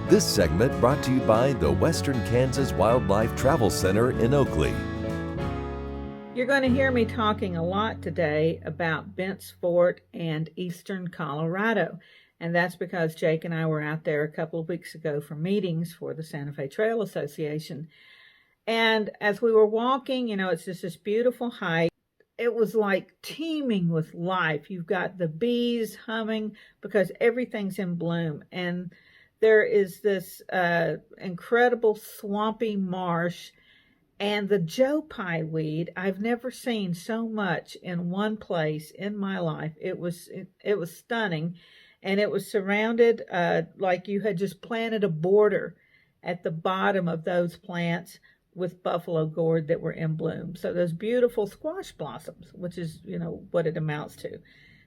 This segment brought to you by the Western Kansas Wildlife Travel Center in Oakley. You're going to hear me talking a lot today about Bent's Fort and eastern Colorado. And that's because Jake and I were out there a couple of weeks ago for meetings for the Santa Fe Trail Association. And as we were walking, it's just this beautiful hike. It was like teeming with life. You've got the bees humming because everything's in bloom. And there is this incredible swampy marsh. And the Joe Pye weed, I've never seen so much in one place in my life. It was stunning. And it was surrounded like you had just planted a border at the bottom of those plants with buffalo gourd that were in bloom. So those beautiful squash blossoms, which is, what it amounts to.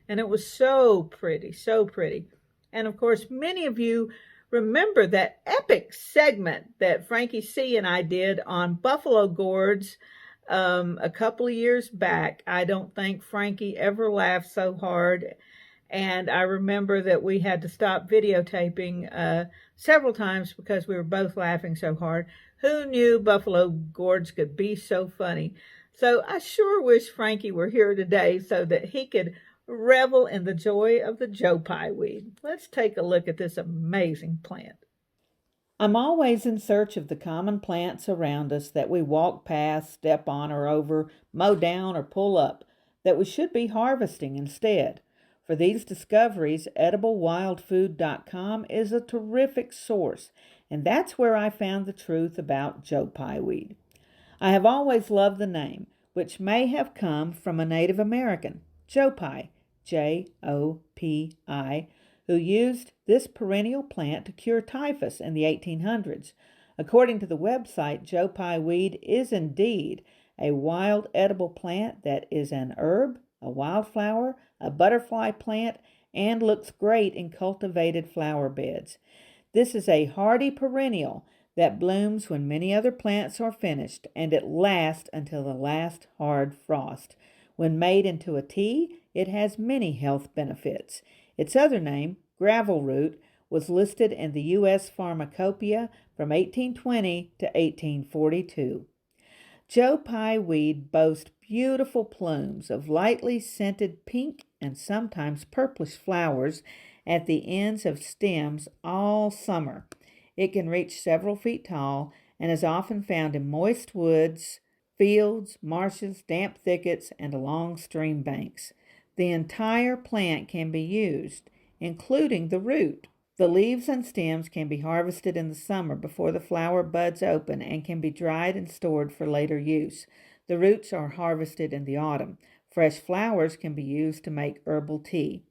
And it was so pretty, so pretty. And of course, many of you remember that epic segment that Frankie C and I did on buffalo gourds a couple of years back. I don't think Frankie ever laughed so hard. And I remember that we had to stop videotaping several times because we were both laughing so hard. Who knew buffalo gourds could be so funny? So I sure wish Frankie were here today so that he could revel in the joy of the Joe Pye weed. Let's take a look at this amazing plant. I'm always in search of the common plants around us that we walk past, step on or over, mow down or pull up, that we should be harvesting instead. For these discoveries, ediblewildfood.com is a terrific source, and that's where I found the truth about Joe Pye weed. I have always loved the name, which may have come from a Native American, Joe Pye, J-O-P-I, who used this perennial plant to cure typhus in the 1800s. According to the website, Joe Pye weed is indeed a wild edible plant that is an herb, a wildflower, a butterfly plant, and looks great in cultivated flower beds. This is a hardy perennial that blooms when many other plants are finished, and it lasts until the last hard frost. When made into a tea, it has many health benefits. Its other name, gravel root, was listed in the U.S. Pharmacopoeia from 1820 to 1842. Joe Pye weed boasts beautiful plumes of lightly scented pink and sometimes purplish flowers at the ends of stems all summer. It can reach several feet tall and is often found in moist woods, fields, marshes, damp thickets, and along stream banks. The entire plant can be used, including the root. The leaves and stems can be harvested in the summer before the flower buds open and can be dried and stored for later use. The roots are harvested in the autumn. Fresh flowers can be used to make herbal tea.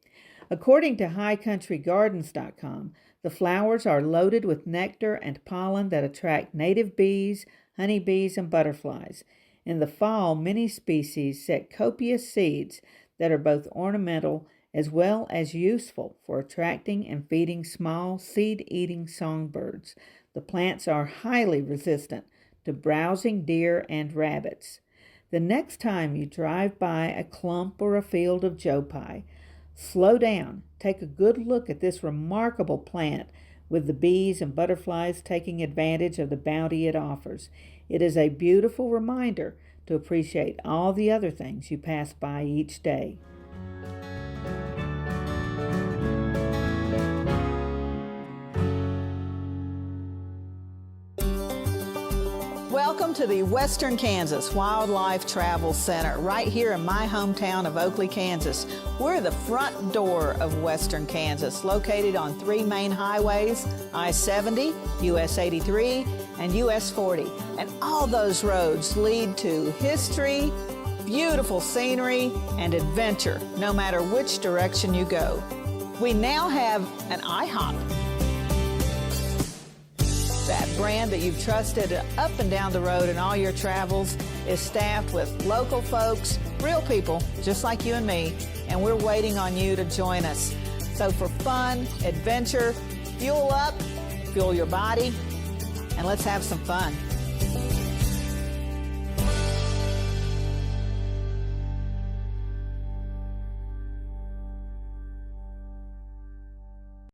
According to highcountrygardens.com, the flowers are loaded with nectar and pollen that attract native bees, honeybees, and butterflies. In the fall, many species set copious seeds that are both ornamental as well as useful for attracting and feeding small seed-eating songbirds. The plants are highly resistant to browsing deer and rabbits. The next time you drive by a clump or a field of Joe Pye, slow down, take a good look at this remarkable plant with the bees and butterflies taking advantage of the bounty it offers. It is a beautiful reminder to appreciate all the other things you pass by each day. Welcome to the Western Kansas Wildlife Travel Center, right here in my hometown of Oakley, Kansas. We're the front door of Western Kansas, located on 3 main highways, I-70, US 83, and US 40. And all those roads lead to history, beautiful scenery, and adventure, no matter which direction you go. We now have an IHOP. That brand that you've trusted up and down the road in all your travels is staffed with local folks, real people, just like you and me, and we're waiting on you to join us. So for fun, adventure, fuel up, fuel your body, and let's have some fun.